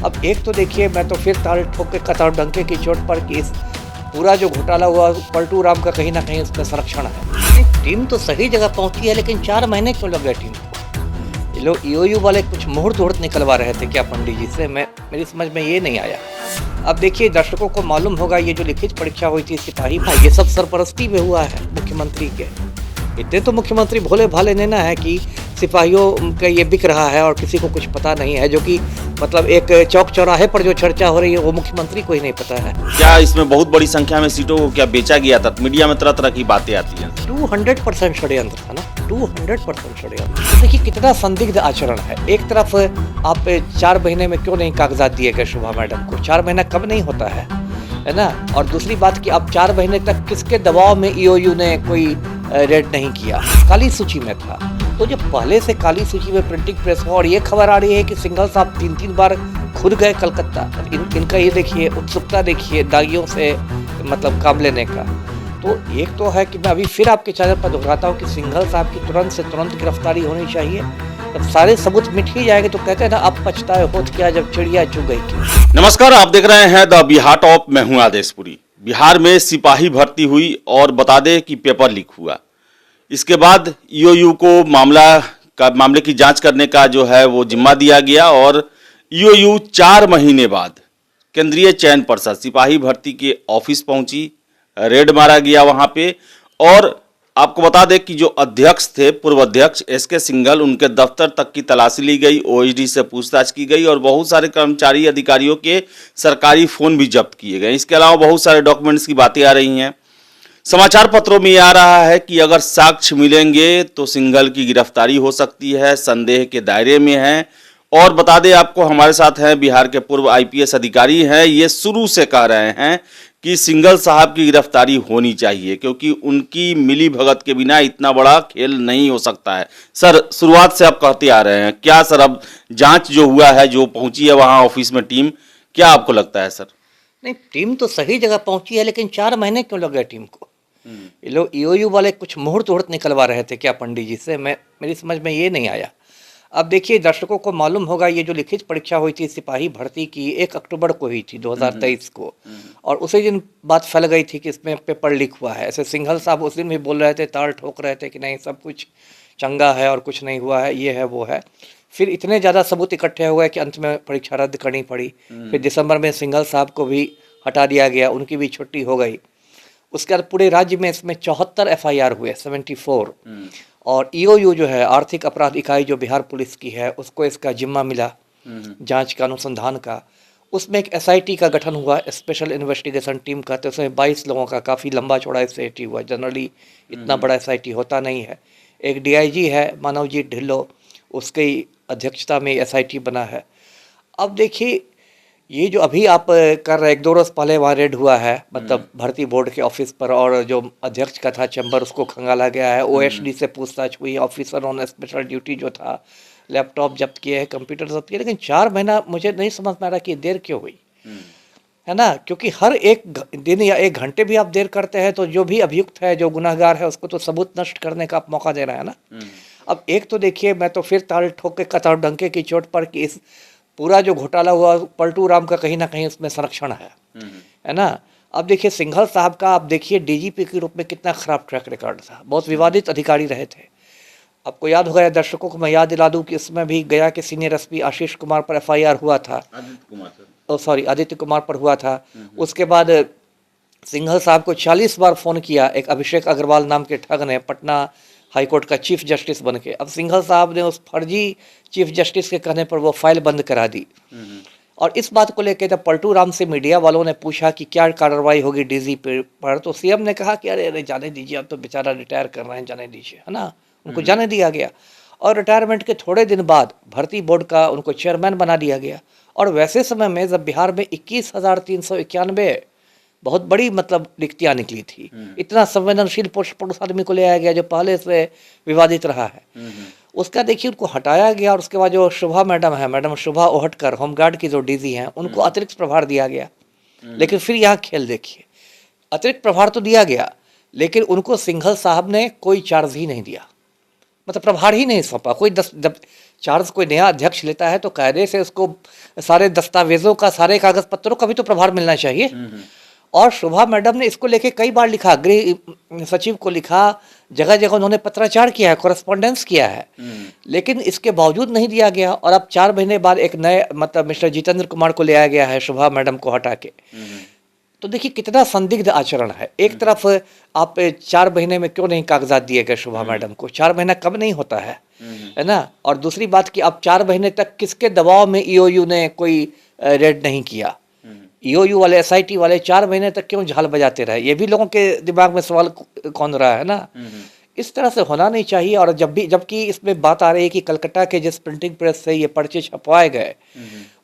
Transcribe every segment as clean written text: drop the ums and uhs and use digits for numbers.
अब एक तो देखिए, मैं तो फिर ताल ठोक के कतार डंके की चोट पर कि इस पूरा जो घोटाला हुआ पलटू राम का कहीं ना कहीं उसमें संरक्षण है। टीम तो सही जगह पहुंची है, लेकिन 4 महीने क्यों लग गए टीम को? ये लोग ईओयू वाले कुछ मुहूर्त उहूर्त निकलवा रहे थे क्या पंडित जी से? मेरी समझ में ये नहीं आया। अब देखिए, दर्शकों को मालूम होगा, ये जो लिखित परीक्षा हुई थी सिपाही भाई, ये सब सरपरस्ती में हुआ है मुख्यमंत्री के। इतने तो मुख्यमंत्री भोले भाले ने ना है कि सिपाहियों का ये बिक रहा है और किसी को कुछ पता नहीं है, जो कि मतलब एक चौक चौराहे पर जो चर्चा हो रही है वो मुख्यमंत्री को ही नहीं पता है। क्या इसमें बहुत बड़ी संख्या में सीटों को क्या बेचा गया था? मीडिया में तरह तरह की बातें आती हैं। 200% षड्यंत्र था ना, 200% षड्यंत्र। तो देखिए कितना संदिग्ध आचरण है। एक तरफ आप 4 महीने में क्यों नहीं कागजात दिए गए शोभा मैडम को? 4 महीना कब नहीं होता है ना? और दूसरी बात कि अब 4 महीने तक किसके दबाव में ईओयू ने कोई रेड नहीं किया? काली सूची में था। तो जब पहले से काली सूची में प्रिंटिंग प्रेस हो और ये खबर आ रही है कि सिंघल साहब 3-3 बार खुद गए कलकत्ता, इनका ये देखिए उत्सुकता, देखिए दागियों से मतलब काम लेने का। तो एक तो है कि मैं अभी फिर आपके चैनल पर दोहराता हूँ कि सिंघल साहब की तुरंत से तुरंत गिरफ्तारी होनी चाहिए। जब सारे सबूत मिट ही जाएंगे तो कहते हैं ना, अब पछताए होत क्या जब चिड़िया चुग गई। नमस्कार, आप देख रहे हैं द बिहार टॉप। मैं हूं आदेशपुरी। बिहार में सिपाही भर्ती हुई और बता दें कि पेपर लीक हुआ। इसके बाद ईओयू को मामले की जांच करने का जो है वो जिम्मा दिया गया और ईओयू 4 महीने बाद केंद्रीय चयन पर्षद सिपाही भर्ती के ऑफिस पहुंची, रेड मारा गया वहां पे। और आपको बता दें कि जो अध्यक्ष थे, पूर्व अध्यक्ष एसके सिंघल, उनके दफ्तर तक की तलाशी ली गई, ओएसडी से पूछताछ की गई और बहुत सारे कर्मचारी अधिकारियों के सरकारी फोन भी जब्त किए गए। इसके अलावा बहुत सारे डॉक्यूमेंट्स की बातें आ रही हैं। समाचार पत्रों में आ रहा है कि अगर साक्ष्य मिलेंगे तो सिंघल की गिरफ्तारी हो सकती है, संदेह के दायरे में है। और बता दें आपको, हमारे साथ हैं बिहार के पूर्व आईपीएस अधिकारी हैं, ये शुरू से कह रहे हैं कि सिंघल साहब की गिरफ्तारी होनी चाहिए, क्योंकि उनकी मिली भगत के बिना इतना बड़ा खेल नहीं हो सकता है। सर, शुरुआत से आप कहते आ रहे हैं, क्या सर अब जांच जो हुआ है, जो पहुंची है वहां ऑफिस में टीम, क्या आपको लगता है सर? नहीं, टीम तो सही जगह पहुंची है, लेकिन 4 महीने क्यों लग गए टीम को? ये लोग ईओयू वाले कुछ मुहूर्त उहूर्त निकलवा रहे थे क्या पंडित जी से? मेरी समझ में ये नहीं आया। अब देखिए, दर्शकों को मालूम होगा, ये जो लिखित परीक्षा हुई थी सिपाही भर्ती की 1 अक्टूबर को हुई थी 2023 को, और उसी दिन बात फैल गई थी कि इसमें पेपर लीक हुआ है। ऐसे सिंघल साहब उस दिन भी बोल रहे थे, ताल ठोक रहे थे कि नहीं सब कुछ चंगा है और कुछ नहीं हुआ है, ये है वो है। फिर इतने ज़्यादा सबूत इकट्ठे हो गए कि अंत में परीक्षा रद्द करनी पड़ी। फिर दिसंबर में सिंघल साहब को भी हटा दिया गया, उनकी भी छुट्टी हो गई। उसके बाद पूरे राज्य में इसमें 74 एफआईआर हुए, 74। और ईओयू जो है आर्थिक अपराध इकाई जो बिहार पुलिस की है, उसको इसका जिम्मा मिला जांच का, अनुसंधान का। उसमें एक एसआईटी का गठन हुआ, स्पेशल इन्वेस्टिगेशन टीम का। तो उसमें 22 लोगों का काफ़ी लंबा चौड़ा एसआईटी हुआ। जनरली इतना बड़ा एसआईटी होता नहीं है। एक डीआईजी है मानवजीत ढिल्लो, उसकी अध्यक्षता में एसआईटी बना है। अब देखिए, ये जो अभी आप कर रहे, 1-2 रोज पहले वहाँ रेड हुआ है, मतलब भर्ती बोर्ड के ऑफिस पर, और जो अध्यक्ष का था चैम्बर उसको खंगाला गया है। ओएसडी से पूछताछ हुई, ऑफिसर ऑन स्पेशल ड्यूटी जो था, लैपटॉप जब्त किए हैं, कंप्यूटर जब्त किए। लेकिन 4 महीना मुझे नहीं समझ में आ रहा कि देर क्यों हुई, है ना? क्योंकि हर एक दिन या 1 घंटे भी आप देर करते हैं तो जो भी अभियुक्त है, जो गुनाहगार है, उसको तो सबूत नष्ट करने का आप मौका दे रहे हैं ना। अब एक तो देखिए, मैं तो फिर ताल ठोक के कतार डंके की चोट पर कि इस पूरा जो घोटाला हुआ पलटू राम का कहीं ना कहीं उसमें संरक्षण है ना। अब देखिए, सिंघल साहब का आप देखिए डीजीपी के रूप में कितना खराब ट्रैक रिकॉर्ड था, बहुत विवादित अधिकारी रहे थे। आपको याद होगा, दर्शकों को मैं याद दिला दूं कि इसमें भी गया के सीनियर एसपी आशीष कुमार पर एफआईआर हुआ था, आदित्य कुमार पर हुआ था। उसके बाद सिंघल साहब को 40 बार फोन किया एक अभिषेक अग्रवाल नाम के ठग ने, पटना हाईकोर्ट का चीफ जस्टिस बन के। अब सिंघल साहब ने उस फर्जी चीफ जस्टिस के कहने पर वो फाइल बंद करा दी। और इस बात को लेकर जब पलटू राम से मीडिया वालों ने पूछा कि क्या कार्रवाई होगी डीजीपी पर, तो सीएम ने कहा कि अरे जाने दीजिए, अब तो बेचारा रिटायर कर रहे हैं, जाने दीजिए, है ना। उनको जाने दिया गया और रिटायरमेंट के थोड़े दिन बाद भर्ती बोर्ड का उनको चेयरमैन बना दिया गया। और वैसे समय में जब बिहार में 21,391 बहुत बड़ी मतलब रिक्तियाँ निकली थी, इतना संवेदनशील पुरुष आदमी को ले आया गया जो पहले से विवादित रहा है, उसका देखिए उनको हटाया गया। और उसके बाद जो शोभा मैडम है, मैडम शोभा ओहटकर, होमगार्ड की जो डीजी हैं, उनको अतिरिक्त प्रभार दिया गया। लेकिन फिर यहाँ खेल देखिए, अतिरिक्त प्रभार तो दिया गया, लेकिन उनको सिंघल साहब ने कोई चार्ज ही नहीं दिया, मतलब प्रभार ही नहीं सौंपा। कोई चार्ज कोई नया अध्यक्ष लेता है तो कायदे से उसको सारे दस्तावेजों का, सारे कागज पत्रों का भी तो प्रभार मिलना चाहिए। और शोभा मैडम ने इसको लेके कई बार लिखा, गृह सचिव को लिखा, जगह जगह उन्होंने पत्राचार किया है, कॉरेस्पॉन्डेंस किया है, लेकिन इसके बावजूद नहीं दिया गया। और अब 4 महीने बाद एक नए मतलब मिस्टर जितेंद्र कुमार को ले आया गया है शोभा मैडम को हटा के। तो देखिए कितना संदिग्ध आचरण है। एक तरफ आप 4 महीने में क्यों नहीं कागजात दिए गए शोभा मैडम को, 4 महीना कब नहीं होता है ना। और दूसरी बात कि अब 4 महीने तक किसके दबाव में ईओयू ने कोई रेड नहीं किया, ईओयू वाले, एसआईटी वाले 4 महीने तक क्यों झाल बजाते रहे, ये भी लोगों के दिमाग में सवाल कौन रहा है ना। इस तरह से होना नहीं चाहिए। और जबकि इसमें बात आ रही है कि कलकत्ता के जिस प्रिंटिंग प्रेस से ये पर्चे छपवाए गए,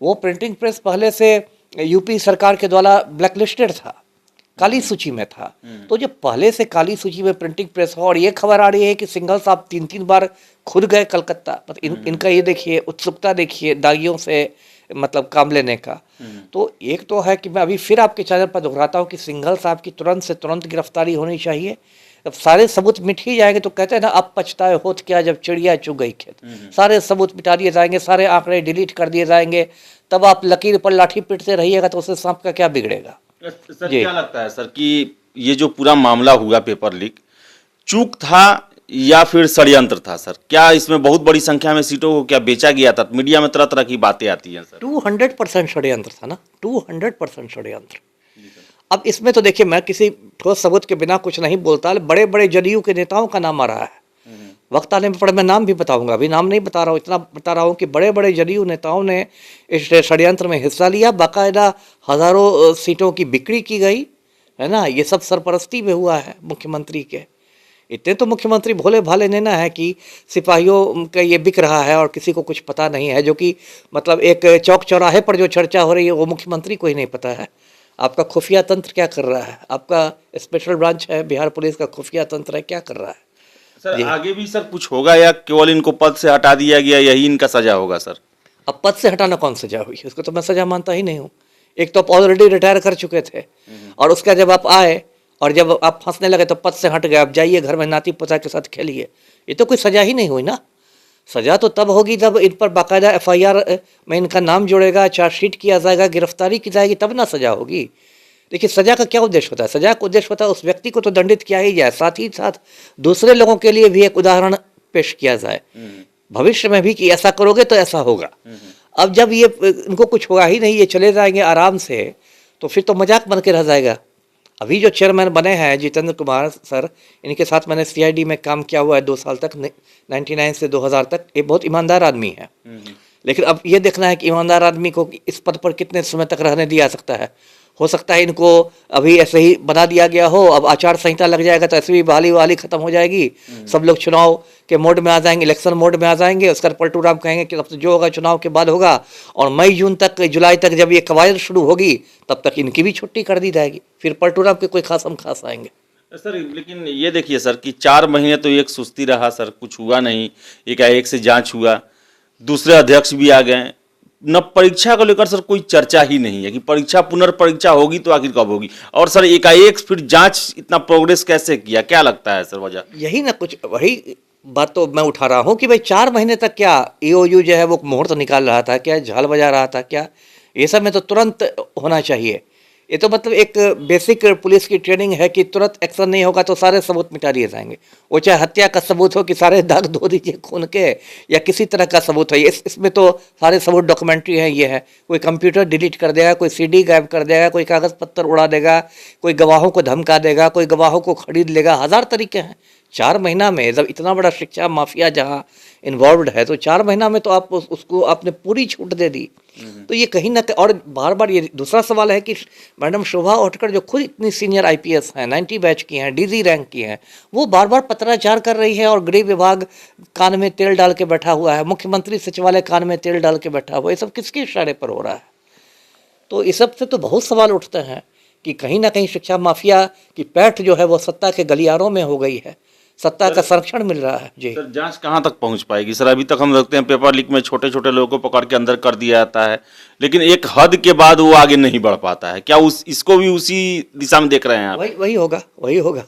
वो प्रिंटिंग प्रेस पहले से यूपी सरकार के द्वारा ब्लैकलिस्टेड था, काली सूची में था। तो जो पहले से काली सूची में प्रिंटिंग प्रेस हो, और ये खबर आ रही है कि सिंघल साहब 3-3 बार खुद गए कलकत्ता, मतलब इनका ये देखिए उत्सुकता देखिए दागियों से मतलब काम लेने का। तो एक तो है कि मैं अभी फिर आपके चैनल पर दोहराता हूँ कि सिंघल साहब की तुरंत से तुरंत गिरफ्तारी होनी चाहिए। जब सारे सबूत मिट ही जाएंगे तो कहते हैं ना, अब पछताए होत क्या जब चिड़िया चुग गई खेत। सारे सबूत मिटा दिए जाएंगे, सारे आंकड़े डिलीट कर दिए जाएंगे, तब आप लकीर पर लाठी पीटते रहिएगा तो उससे सांप का क्या बिगड़ेगा। सर क्या लगता है सर कि ये जो पूरा मामला हुआ पेपर लीक, चूक था या फिर षड्यंत्र था सर? क्या इसमें बहुत बड़ी संख्या में सीटों को क्या बेचा गया था? मीडिया में तरह तरह की बातें आती हैं सर। 200% षड्यंत्र था ना, 200% षड्यंत्र। अब इसमें तो देखिए मैं किसी ठोस सबूत के बिना कुछ नहीं बोलता, बड़े बड़े जदयू के नेताओं का नाम आ रहा है। वक्त आने पर मैं नाम भी बताऊंगा, अभी नाम नहीं बता रहा हूँ, इतना बता रहा हूँ कि बड़े बड़े जदयू नेताओं ने इस षड्यंत्र में हिस्सा लिया। बाकायदा हजारों सीटों की बिक्री की गई है ना। ये सब सरपरस्ती में हुआ है मुख्यमंत्री के। इतने तो मुख्यमंत्री भोले भाले ने ना है कि सिपाहियों का ये बिक रहा है और किसी को कुछ पता नहीं है, जो कि मतलब एक चौक चौराहे पर जो चर्चा हो रही है वो मुख्यमंत्री को ही नहीं पता है। आपका खुफिया तंत्र क्या कर रहा है, आपका स्पेशल ब्रांच है बिहार पुलिस का खुफिया तंत्र है, क्या कर रहा है सर? आगे भी सर कुछ होगा या केवल इनको पद से हटा दिया गया, यही इनका सजा होगा सर? अब पद से हटाना कौन सजा हुई, उसको तो मैं सजा मानता ही नहीं हूँ। एक तो आप ऑलरेडी रिटायर कर चुके थे, और उसका जब आप आए और जब आप फंसने लगे तो पद से हट गए, आप जाइए घर में नाती पोता के साथ खेलिए, ये तो कोई सजा ही नहीं हुई ना। सजा तो तब होगी जब इन पर बाकायदा एफआईआर में इनका नाम जुड़ेगा, चार्जशीट किया जाएगा, गिरफ्तारी की जाएगी, तब ना सजा होगी। देखिए सजा का क्या उद्देश्य होता है, सजा का उद्देश्य होता है उस व्यक्ति को तो दंडित किया ही जाए, साथ ही साथ दूसरे लोगों के लिए भी एक उदाहरण पेश किया जाए भविष्य में भी कि ऐसा करोगे तो ऐसा होगा। अब जब ये इनको कुछ होगा ही नहीं, ये चले जाएंगे आराम से, तो फिर तो मजाक बन के रह जाएगा। अभी जो चेयरमैन बने हैं जितेंद्र कुमार सर, इनके साथ मैंने सीआईडी में काम किया हुआ है 2 साल तक, 99 से 2000 तक। ये बहुत ईमानदार आदमी है, लेकिन अब ये देखना है कि ईमानदार आदमी को इस पद पर कितने समय तक रहने दिया सकता है। हो सकता है इनको अभी ऐसे ही बना दिया गया हो, अब आचार संहिता लग जाएगा तो ऐसे भी बहाली खत्म हो जाएगी, सब लोग चुनाव के मोड में आ जाएंगे, इलेक्शन मोड में आ जाएंगे। उसका पलटू राम कहेंगे कि अब तो जो होगा चुनाव के बाद होगा, और मई जून तक जुलाई तक जब ये कवायद शुरू होगी तब तक इनकी भी छुट्टी कर दी जाएगी, फिर पलटू राम के कोई खास हम खास आएंगे सर। लेकिन ये देखिए सर कि 4 महीने तो एक सुस्ती रहा सर, कुछ हुआ नहीं, एकाएक से जांच हुआ, दूसरे अध्यक्ष भी आ गए, न परीक्षा को लेकर सर कोई चर्चा ही नहीं है कि परीक्षा पुनर्परीक्षा होगी तो आखिर कब होगी। और सर एकाएक फिर जांच इतना प्रोग्रेस कैसे किया, क्या लगता है सर वजह? यही ना, कुछ वही बात तो मैं उठा रहा हूँ कि भाई 4 महीने तक क्या ईओयू जो है वो मुहूर्त निकाल रहा था क्या, झाल बजा रहा था क्या? ये सब में तो तुरंत होना चाहिए। ये तो मतलब एक बेसिक पुलिस की ट्रेनिंग है कि तुरंत एक्शन नहीं होगा तो सारे सबूत मिटा दिए जाएंगे, वो चाहे हत्या का सबूत हो कि सारे दाग धो दीजिए खून के, या किसी तरह का सबूत है। इसमें तो सारे सबूत डॉक्यूमेंट्री है। ये है, कोई कंप्यूटर डिलीट कर देगा, कोई सीडी गायब कर देगा, कोई कागज़ पत्तर उड़ा देगा, कोई गवाहों को धमका देगा, कोई गवाहों को खरीद लेगा, 1000 तरीके हैं। 4 महीना में जब इतना बड़ा शिक्षा माफिया जहाँ इन्वॉल्व है, तो 4 महीना में तो आप उसको आपने पूरी छूट दे दी। तो ये कहीं ना कहीं, और बार बार ये दूसरा सवाल है कि मैडम शोभा ओटकर जो खुद इतनी सीनियर आईपीएस हैं, 90 बैच की हैं, डीजी रैंक की हैं, वो बार बार पत्राचार कर रही है और गृह विभाग कान में तेल डाल के बैठा हुआ है, मुख्यमंत्री सचिवालय कान में तेल डाल के बैठा हुआ है। ये सब किसके इशारे पर हो रहा है? तो इस सब से तो बहुत सवाल उठते हैं कि कहीं ना कहीं शिक्षा माफिया की पैठ जो है वो सत्ता के गलियारों में हो गई है, सत्ता का संरक्षण मिल रहा है। जी सर, जांच कहां तक पहुंच पाएगी सर? अभी तक हम देखते हैं पेपर लीक में छोटे छोटे लोगों को पकड़ के अंदर कर दिया जाता है, लेकिन एक हद के बाद वो आगे नहीं बढ़ पाता है। क्या इसको भी उसी दिशा में देख रहे हैं आप? वही होगा।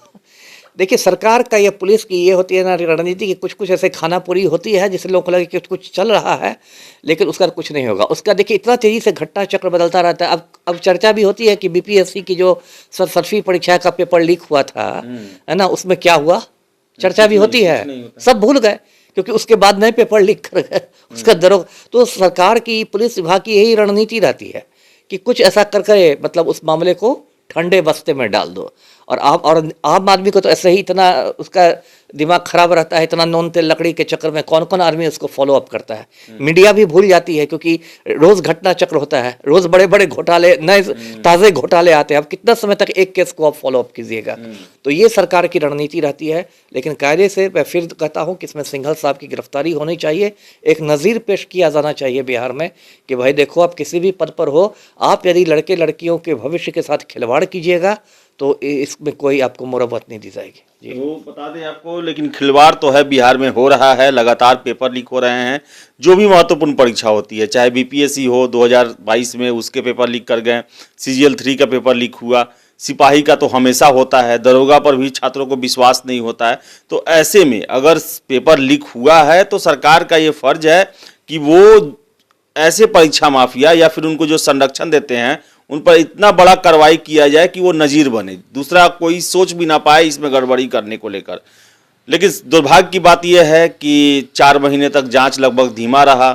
देखिए सरकार का या पुलिस की ये होती है ना रणनीति कि कुछ कुछ ऐसे खाना पूरी होती है जिससे लोगों को लगे कि कुछ चल रहा है, लेकिन उसका कुछ नहीं होगा। उसका देखिए इतना तेजी से घटना चक्र बदलता रहता है। अब चर्चा भी होती है कि बीपीएससी की जो 7वीं परीक्षा का पेपर लीक हुआ था, है ना, उसमें क्या हुआ, चर्चा भी होती है, सब भूल गए क्योंकि उसके बाद नए पेपर लीक कर गए उसका दरों। तो सरकार की, पुलिस विभाग की यही रणनीति रहती है कि कुछ ऐसा करके मतलब उस मामले को ठंडे बस्ते में डाल दो। और आम आदमी को तो ऐसे ही इतना उसका दिमाग खराब रहता है, इतना नून तेल लकड़ी के चक्कर में कौन कौन आदमी उसको फॉलो अप करता है। मीडिया भी भूल जाती है क्योंकि रोज घटना चक्र होता है, रोज बड़े बड़े घोटाले, नए ताज़े घोटाले आते हैं। अब कितना समय तक एक केस को आप फॉलो अप कीजिएगा। तो ये सरकार की रणनीति रहती है। लेकिन कायदे से मैं फिर कहता हूँ कि इसमें सिंघल साहब की गिरफ्तारी होनी चाहिए, एक नज़ीर पेश किया जाना चाहिए बिहार में कि भाई देखो आप किसी भी पद पर हो, आप यदि लड़के लड़कियों के भविष्य के साथ खिलवाड़ कीजिएगा तो इसमें कोई आपको मुरब्बत नहीं दी जाएगी। जी वो बता दें आपको, लेकिन खिलवाड़ तो है बिहार में हो रहा है, लगातार पेपर लीक हो रहे हैं। जो भी महत्वपूर्ण परीक्षा होती है, चाहे बीपीएससी हो 2022 में उसके पेपर लीक कर गए, सीजीएल 3 का पेपर लीक हुआ, सिपाही का तो हमेशा होता है, दरोगा पर भी छात्रों को विश्वास नहीं होता है। तो ऐसे में अगर पेपर लीक हुआ है तो सरकार का ये फर्ज है कि वो ऐसे परीक्षा माफिया या फिर उनको जो संरक्षण देते हैं उन पर इतना बड़ा कार्रवाई किया जाए कि वो नजीर बने, दूसरा कोई सोच भी ना पाए इसमें गड़बड़ी करने को लेकर। लेकिन दुर्भाग्य की बात यह है कि 4 महीने तक जांच लगभग धीमा रहा।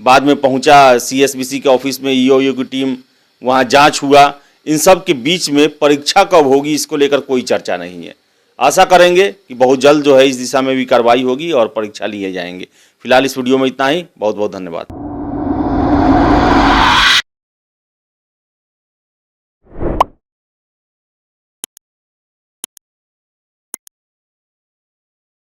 बाद में पहुंचा सीएसबीसी के ऑफिस में ईओयू की टीम, वहां जांच हुआ। इन सब के बीच में परीक्षा कब होगी इसको लेकर कोई चर्चा नहीं है। आशा करेंगे कि बहुत जल्द जो है इस दिशा में भी कार्रवाई होगी और परीक्षा लिए जाएंगे। फिलहाल इस वीडियो में इतना ही। बहुत बहुत धन्यवाद।